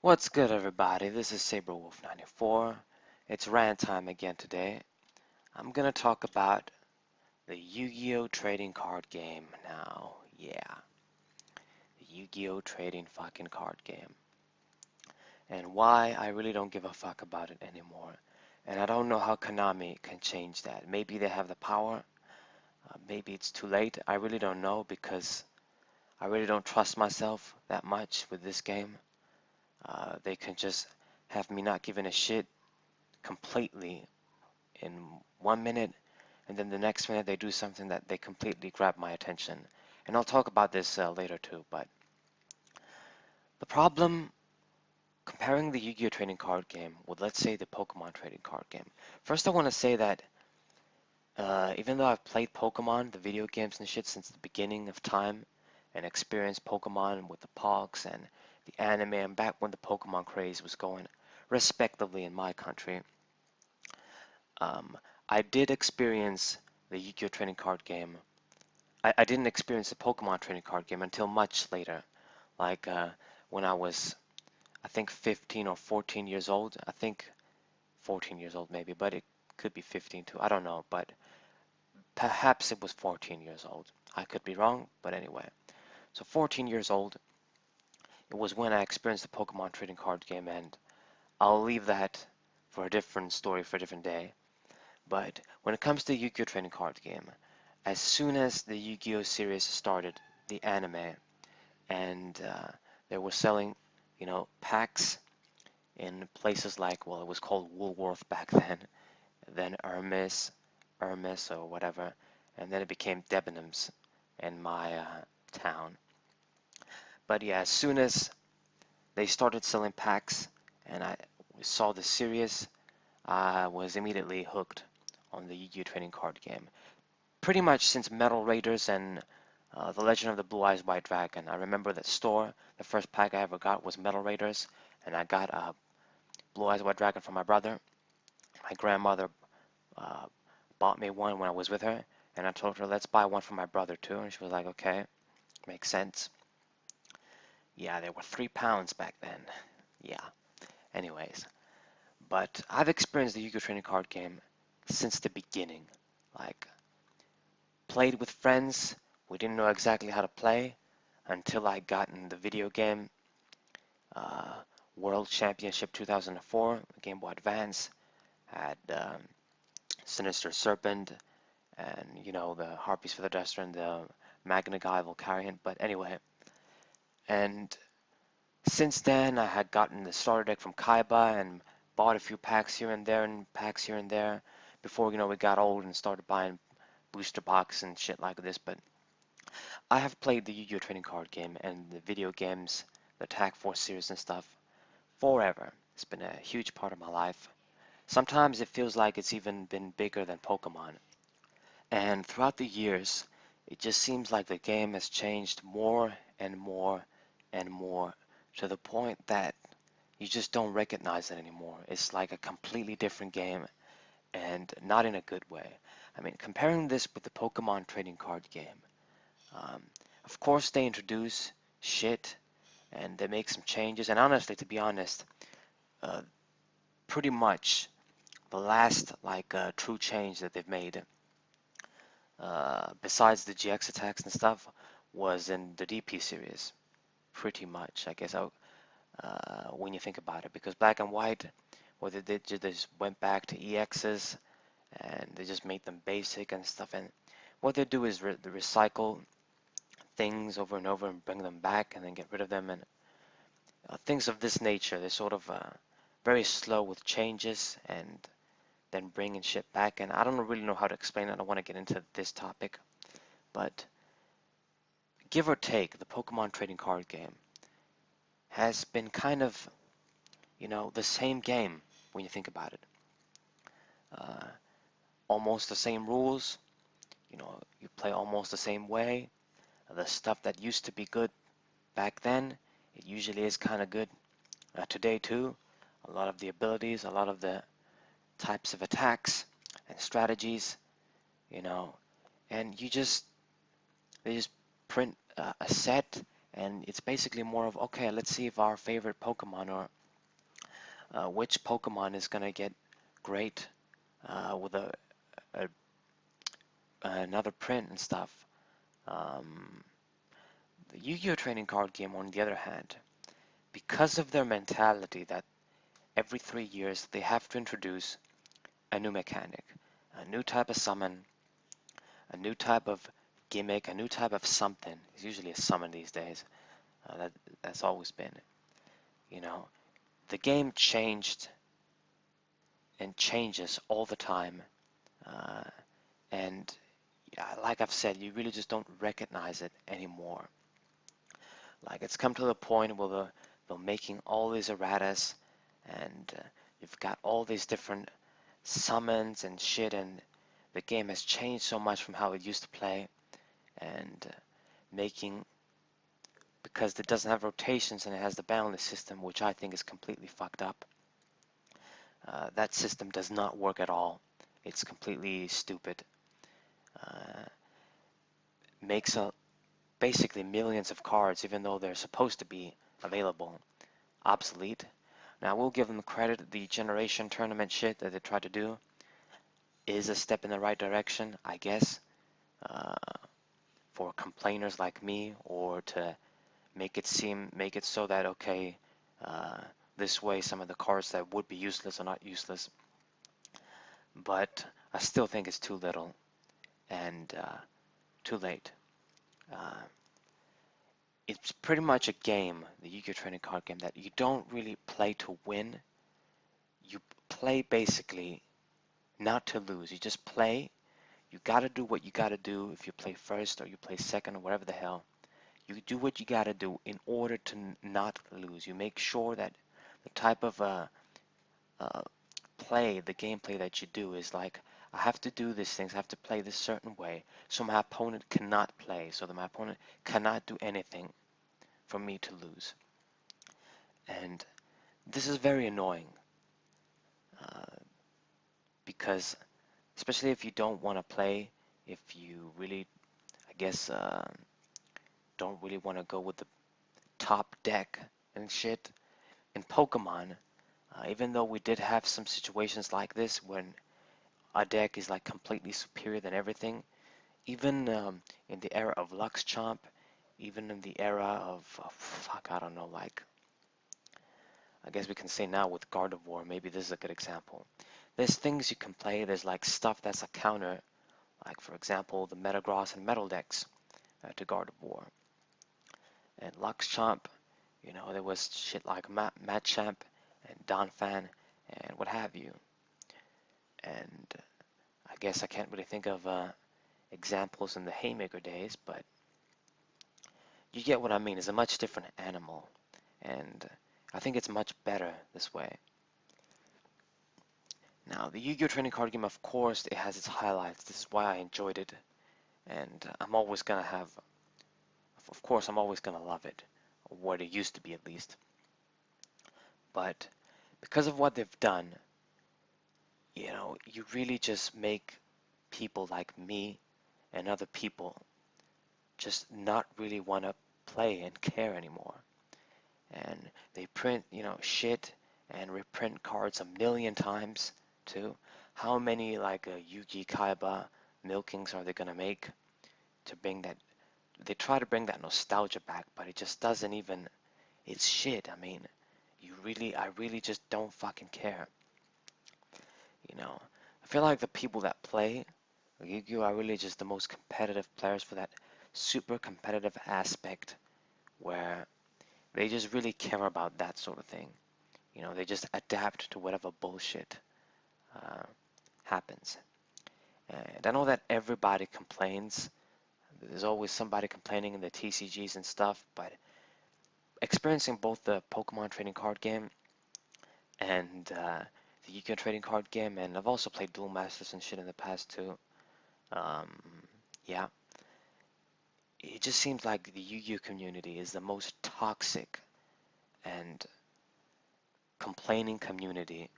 What's good, everybody? This is SaberWolf94. It's rant time again today. I'm gonna talk about the Yu-Gi-Oh trading card game now. Yeah, the Yu-Gi-Oh trading fucking card game. And why I really don't give a fuck about it anymore. And I don't know how Konami can change that. Maybe they have the power. Maybe it's too late. I really don't know because I really don't trust myself that much with this game. They can just have me not giving a shit completely in 1 minute, and then the next minute they do something that they completely grab my attention. And I'll talk about this later too, but the problem comparing the Yu-Gi-Oh trading card game with, let's say, the Pokemon trading card game. First, I want to say that even though I've played Pokemon, the video games and shit, since the beginning of time, and experienced Pokemon with the Pogs and the anime, and back when the Pokemon craze was going, respectively, in my country, Um, I did experience the Yu-Gi-Oh trading card game. I didn't experience the Pokemon trading card game until much later, like when I was, I think 15 or 14 years old. I think 14 years old maybe, but it could be 15 too. I don't know, but perhaps it was 14 years old. I could be wrong, but anyway. So 14 years old, it was when I experienced the Pokemon trading card game, and I'll leave that for a different story for a different day. But when it comes to the Yu-Gi-Oh trading card game, as soon as the Yu-Gi-Oh series started, the anime, and they were selling, packs in places like, well, it was called Woolworth back then Hermes or whatever, and then it became Debenhams in my town. But yeah, as soon as they started selling packs and I saw the series, I was immediately hooked on the Yu-Gi-Oh trading card game. Pretty much since Metal Raiders and The Legend of the Blue Eyes White Dragon. I remember that store, the first pack I ever got was Metal Raiders, and I got Blue Eyes White Dragon from my brother. My grandmother uh, bought me one when I was with her, and I told her, let's buy one for my brother too, and she was like, okay, makes sense. Yeah, they were £3 back then. Yeah, anyways. But I've experienced the Yu-Gi-Oh! Trading Card game since the beginning. Like, played with friends. We didn't know exactly how to play until I got in the video game uh, World Championship 2004, Game Boy Advance, had Sinister Serpent, and the Harpies for the Duster and the Magna Guy Volcarion. But anyway, and since then I had gotten the starter deck from Kaiba and bought a few packs here and there and packs here and there before we got old and started buying booster box and shit like this. But I have played the Yu-Gi-Oh! Trading Card game and the video games, the Tag Force series and stuff, forever. It's been a huge part of my life. Sometimes it feels like it's even been bigger than Pokemon. And throughout the years, it just seems like the game has changed more and more and more to the point that you just don't recognize it anymore. It's like a completely different game and not in a good way. I mean, comparing this with the Pokemon trading card game, um, of course they introduce shit and they make some changes. And honestly, to be honest, uh, pretty much the last true change that they've made, besides the GX attacks and stuff, was in the DP series. Pretty much, I guess, when you think about it, because Black and White, what they did, they just went back to EXs and they just made them basic and stuff. And what they do is recycle things over and over and bring them back and then get rid of them, and things of this nature. They're sort of very slow with changes and then bringing shit back. And I don't really know how to explain it. I don't want to get into this topic, but give or take, the Pokemon trading card game has been kind of, the same game when you think about it. Uh, Almost the same rules, you play almost the same way. The stuff that used to be good back then, it usually is kind of good today too. A lot of the abilities, a lot of the types of attacks and strategies, and they just print a set and it's basically more of, okay, let's see if our favorite Pokemon or which Pokemon is gonna get great with a another print and stuff. Um, the Yu-Gi-Oh trading card game, on the other hand, because of their mentality that every 3 years they have to introduce a new mechanic, a new type of summon, a new type of gimmick, a new type of something. It's usually a summon these days. That's always been. You know, the game changed and changes all the time, uh, and yeah, like I've said, you really just don't recognize it anymore. Like it's come to the point where they're making all these erratas, and you've got all these different summons and shit, and the game has changed so much from how it used to play, and making because it doesn't have rotations and it has the balance system, which I think is completely fucked up. That system does not work at all. It's completely stupid. Uh, makes basically millions of cards, even though they're supposed to be available, obsolete. Now, we'll give them credit. The generation tournament shit that they tried to do is a step in the right direction, I guess, uh, for complainers like me, or to make it so that, okay, uh, this way some of the cards that would be useless are not useless. But I still think it's too little and too late. Uh, it's pretty much a game, the Yu-Gi-Oh! Trading Card game, that you don't really play to win. You play basically not to lose. You just play. You gotta do what you gotta do if you play first or you play second or whatever the hell. You do what you gotta do in order to not lose. You make sure that the type of uh, play, the gameplay that you do is like, I have to do these things, I have to play this certain way, so my opponent cannot play, so that my opponent cannot do anything for me to lose. And this is very annoying uh, because, especially if you don't want to play, if you really, I guess, don't really want to go with the top deck and shit. In Pokemon, even though we did have some situations like this when our deck is like completely superior than everything, even in the era of Lux Chomp, even in the era of, oh, fuck, I don't know, like, I guess we can say now with Gardevoir, maybe this is a good example. There's things you can play, there's like stuff that's a counter, like for example, the Metagross and Metal decks to Gardevoir. And Lux Chomp, you know, there was shit like Machamp and Donphan and what have you. And I guess I can't really think of examples in the Haymaker days, but you get what I mean. It's a much different animal, and I think it's much better this way. Now, the Yu-Gi-Oh! Trading Card game, of course, it has its highlights. This is why I enjoyed it, and I'm always gonna have, of course, I'm always gonna love it, or what it used to be at least. But because of what they've done, you know, you really just make people like me and other people just not really want to play and care anymore. And they print, you know, shit and reprint cards a million times too. How many like Yugi Kaiba milkings are they gonna make to bring that? They try to bring that nostalgia back, but it just doesn't even. It's shit. I mean, I really just don't fucking care. You know, I feel like the people that play Yu-Gi-Oh are really just the most competitive players for that super competitive aspect where they just really care about that sort of thing. You know, they just adapt to whatever bullshit uh, happens. And I know that everybody complains. There's always somebody complaining in the TCGs and stuff, but experiencing both the Pokemon trading card game and the Yu-Gi-Oh trading card game, and I've also played Duel Masters and shit in the past too. Um, yeah, it just seems like the Yu-Gi-Oh community is the most toxic and complaining community,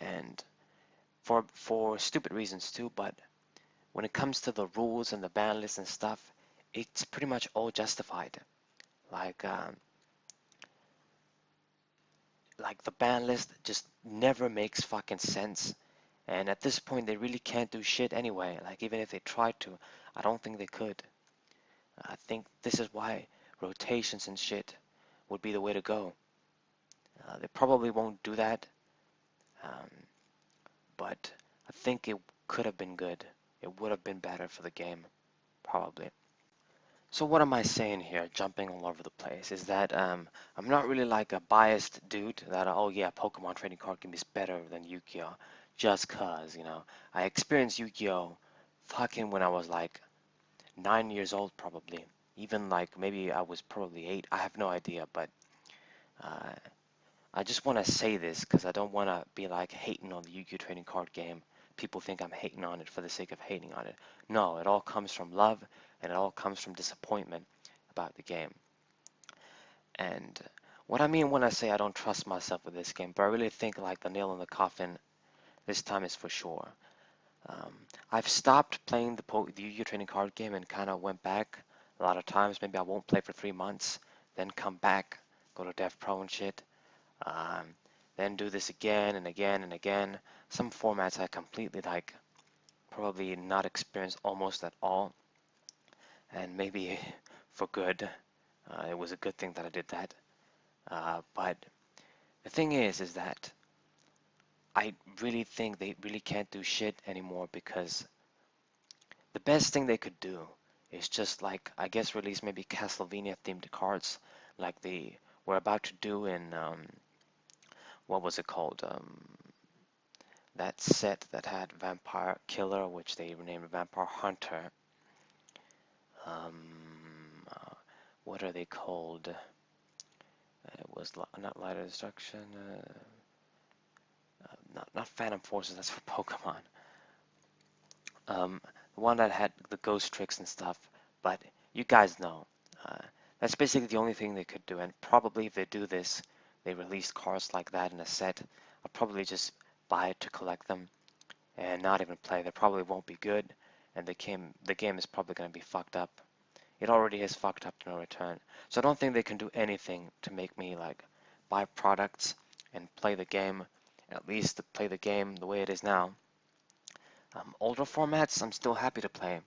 and for stupid reasons too. But when it comes to the rules and the ban lists and stuff, it's pretty much all justified. Like, like the ban list just never makes fucking sense. And at this point, they really can't do shit anyway. Like, even if they tried to, I don't think they could. I think this is why rotations and shit would be the way to go. They probably won't do that, um, but I think it could have been good. It would have been better for the game, probably. So what am I saying here, jumping all over the place, is that I'm not really like a biased dude that, oh yeah, Pokemon trading card game is better than Yu-Gi-Oh! Just cause, you know. I experienced Yu-Gi-Oh! Fucking when I was like 9 years old probably. Even like maybe I was probably 8, I have no idea, but uh, I just want to say this because I don't want to be like hating on the Yu-Gi-Oh! Trading card game. People think I'm hating on it for the sake of hating on it. No, it all comes from love and it all comes from disappointment about the game. And what I mean when I say I don't trust myself with this game, but I really think like the nail in the coffin this time is for sure. I've stopped playing the Yu-Gi-Oh! Trading card game and kind of went back a lot of times. Maybe I won't play for 3 months, then come back, go to Dev Pro and shit. Um, then do this again and again and again. Some formats I completely like, probably not experienced almost at all, and maybe for good. It was a good thing that I did that. But the thing is that I really think they really can't do shit anymore because the best thing they could do is just like, I guess, release maybe Castlevania themed cards like they were about to do in, what was it called? That set that had Vampire Killer, which they renamed Vampire Hunter. Uh, what are they called? It was not Light of Destruction, not Phantom Forces, that's for Pokemon. The one that had the ghost tricks and stuff, but you guys know. Uh, that's basically the only thing they could do, and probably if they do this, they release cards like that in a set, I'll probably just buy it to collect them and not even play. They probably won't be good, and the game is probably going to be fucked up. It already is fucked up to no return. So I don't think they can do anything to make me like buy products and play the game, at least to play the game the way it is now. Older formats, I'm still happy to play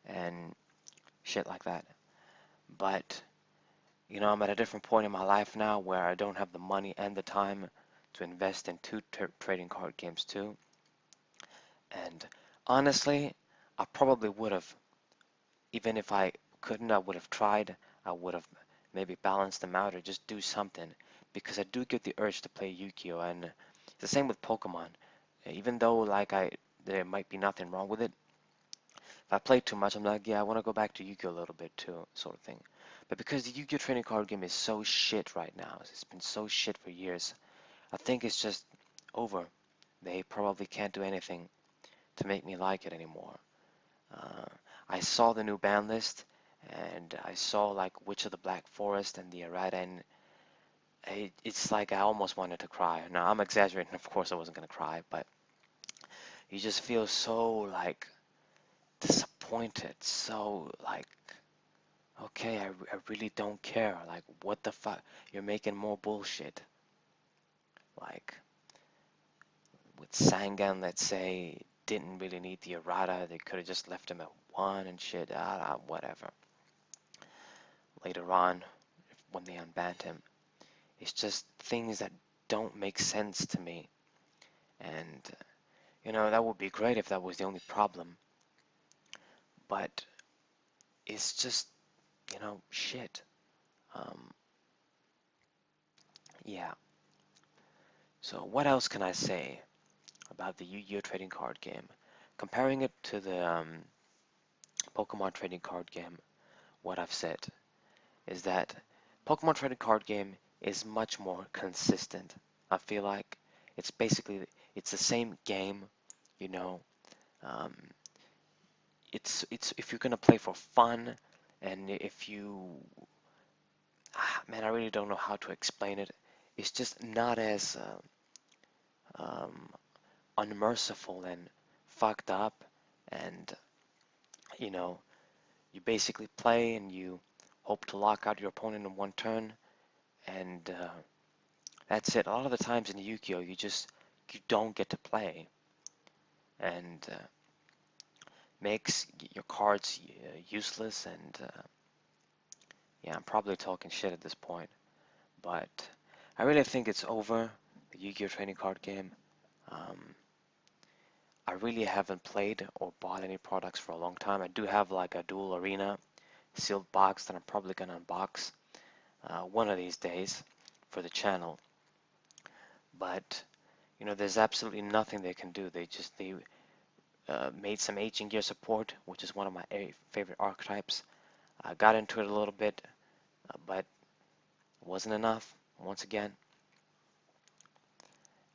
and shit like that. But you know, I'm at a different point in my life now where I don't have the money and the time to invest in two trading card games too. And honestly, I probably would have, even if I couldn't, I would have tried. I would have maybe balanced them out or just do something because I do get the urge to play Yu-Gi-Oh! And it's the same with Pokemon. Even though like there might be nothing wrong with it, if I play too much, I'm like, yeah, I want to go back to Yu-Gi-Oh! A little bit too, sort of thing. But because the Yu-Gi-Oh! Trading card game is so shit right now, it's been so shit for years, I think it's just over. They probably can't do anything to make me like it anymore. Uh, I saw the new ban list, and I saw like Witch of the Black Forest and the errata, and it's like I almost wanted to cry. Now I'm exaggerating, of course I wasn't gonna cry, but you just feel so like disappointed, so like, okay, I really don't care. Like, what the fuck? You're making more bullshit. Like with Sangan, let's say, didn't really need the errata. They could have just left him at 1 and shit. Whatever. Later on, when they unbanned him, it's just things that don't make sense to me. And, you know, that would be great if that was the only problem. But it's just, you know, shit. Um, yeah. So what else can I say about the Yu-Gi-Oh! Trading card game? Comparing it to the Pokemon trading card game, what I've said is that Pokemon trading card game is much more consistent. I feel like it's the same game, you know. Um, it's if you're gonna play for fun, and if you, man, I really don't know how to explain it. It's just not as um, unmerciful and fucked up, and you know, you basically play and you hope to lock out your opponent in one turn, and that's it. A lot of the times in Yu-Gi-Oh, you don't get to play, and makes your cards useless. And yeah, I'm probably talking shit at this point, but I really think it's over, the Yu-Gi-Oh trading card game. Um, I really haven't played or bought any products for a long time. I do have like a dual arena sealed box that I'm probably gonna unbox one of these days for the channel. But you know, there's absolutely nothing they can do. They made some ancient gear support, which is one of my favorite archetypes. I got into it a little bit, but it wasn't enough once again.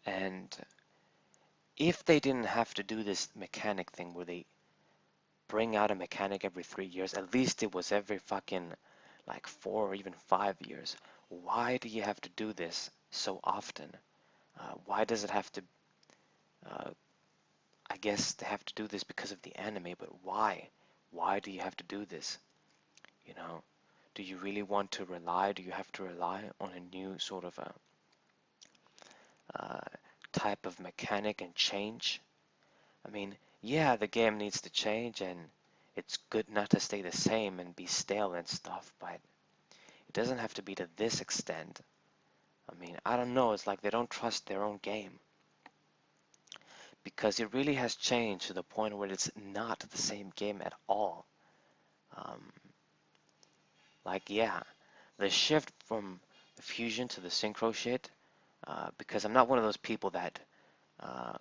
And if they didn't have to do this mechanic thing where they bring out a mechanic every 3 years, at least it was every fucking like 4 or even 5 years. Why do you have to do this so often? Why does it have to? Uh, I guess they have to do this because of the anime, but why? Why do you have to do this? You know, do you really want to rely? Do you have to rely on a new sort of a uh, type of mechanic and change? I mean, yeah, the game needs to change, and it's good not to stay the same and be stale and stuff, but it doesn't have to be to this extent. I mean, I don't know, it's like they don't trust their own game. Because it really has changed to the point where it's not the same game at all. Um, like, yeah, the shift from the fusion to the synchro shit, because I'm not one of those people that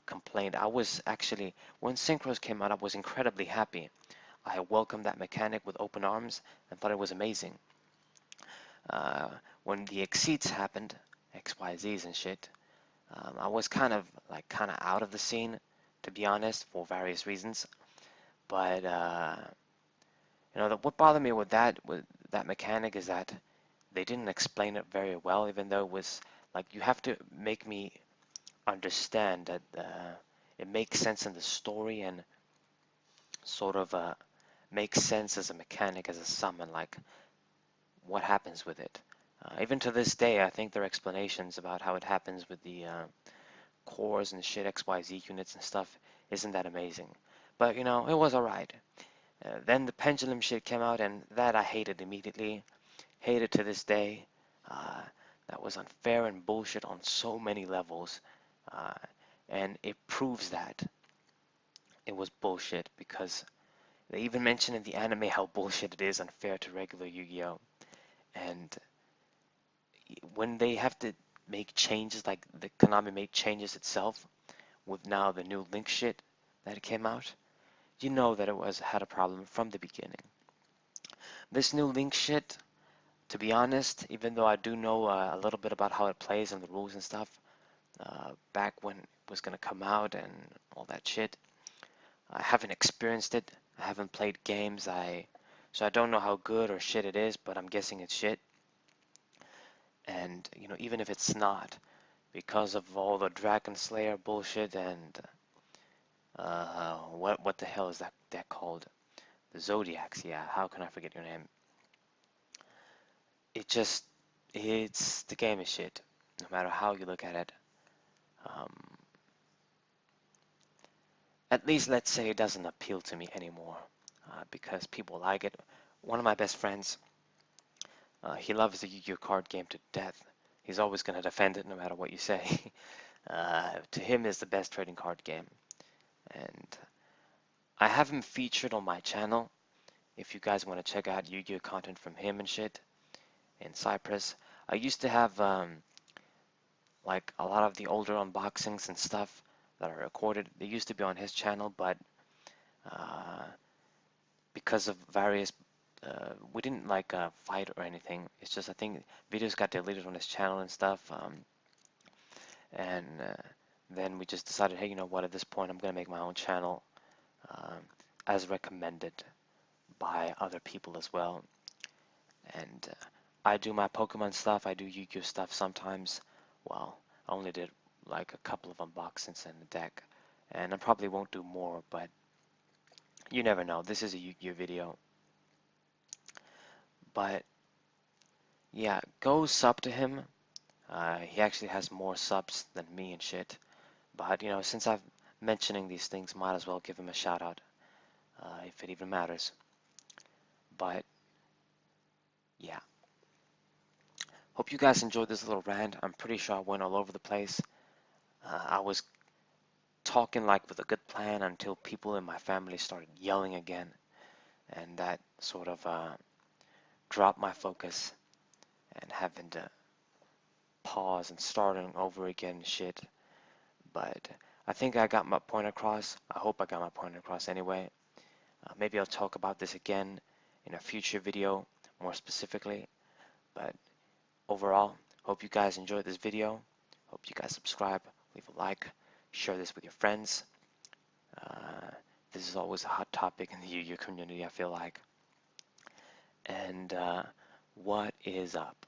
complained. I was actually, when synchros came out, I was incredibly happy. I welcomed that mechanic with open arms and thought it was amazing. Uh, when the exceeds happened, XYZs and shit, I was kind of out of the scene, to be honest, for various reasons. But you know, what bothered me with that mechanic is that they didn't explain it very well, even though it was like you have to make me understand that it makes sense in the story and sort of makes sense as a mechanic, as a summon, like what happens with it. Even to this day, I think their explanations about how it happens with the cores and shit, XYZ units and stuff, isn't that amazing. But you know, it was alright. Then the pendulum shit came out, and that I hated immediately. Hate it to this day. Uh, that was unfair and bullshit on so many levels. Uh, and it proves that it was bullshit because they even mention in the anime how bullshit it is unfair to regular Yu-Gi-Oh! And when they have to make changes, like the Konami made changes itself with now the new Link shit that came out, you know that it had a problem from the beginning. This new Link shit, to be honest, even though I do know a little bit about how it plays and the rules and stuff, back when it was going to come out and all that shit, I haven't experienced it. I haven't played games. So I don't know how good or shit it is, but I'm guessing it's shit. And you know, even if it's not, because of all the Dragon Slayer bullshit and what the hell is that called? The Zodiacs. Yeah, how can I forget your name? It's the game is shit, no matter how you look at it. Um, at least let's say it doesn't appeal to me anymore, because people like it. One of my best friends, he loves the Yu-Gi-Oh card game to death. He's always going to defend it no matter what you say. To him, it's the best trading card game. And I have him featured on my channel. If you guys want to check out Yu-Gi-Oh content from him and shit in Cyprus. I used to have like a lot of the older unboxings and stuff that are recorded. They used to be on his channel, but uh, because of various we didn't like fight or anything. It's just I think videos got deleted on his channel and stuff, and then we just decided, hey, you know what? At this point, I'm gonna make my own channel, um, as recommended by other people as well. And I do my Pokemon stuff. I do Yu-Gi-Oh stuff sometimes. Well, I only did like a couple of unboxings and a deck, and I probably won't do more, but you never know. This is a Yu-Gi-Oh video. But Yeah, go sub to him. He actually has more subs than me and shit. But, since I'm mentioning these things, might as well give him a shout out, if it even matters. But, yeah. Hope you guys enjoyed this little rant. I'm pretty sure I went all over the place. I was talking like with a good plan until people in my family started yelling again, and that sort of dropped my focus and having to pause and starting over again and shit. But I think I got my point across. I hope I got my point across anyway. Maybe I'll talk about this again in a future video more specifically. But overall, hope you guys enjoyed this video. Hope you guys subscribe, leave a like, share this with your friends. Uh, this is always a hot topic in the Yu-Gi-Oh community, I feel like. And what is up?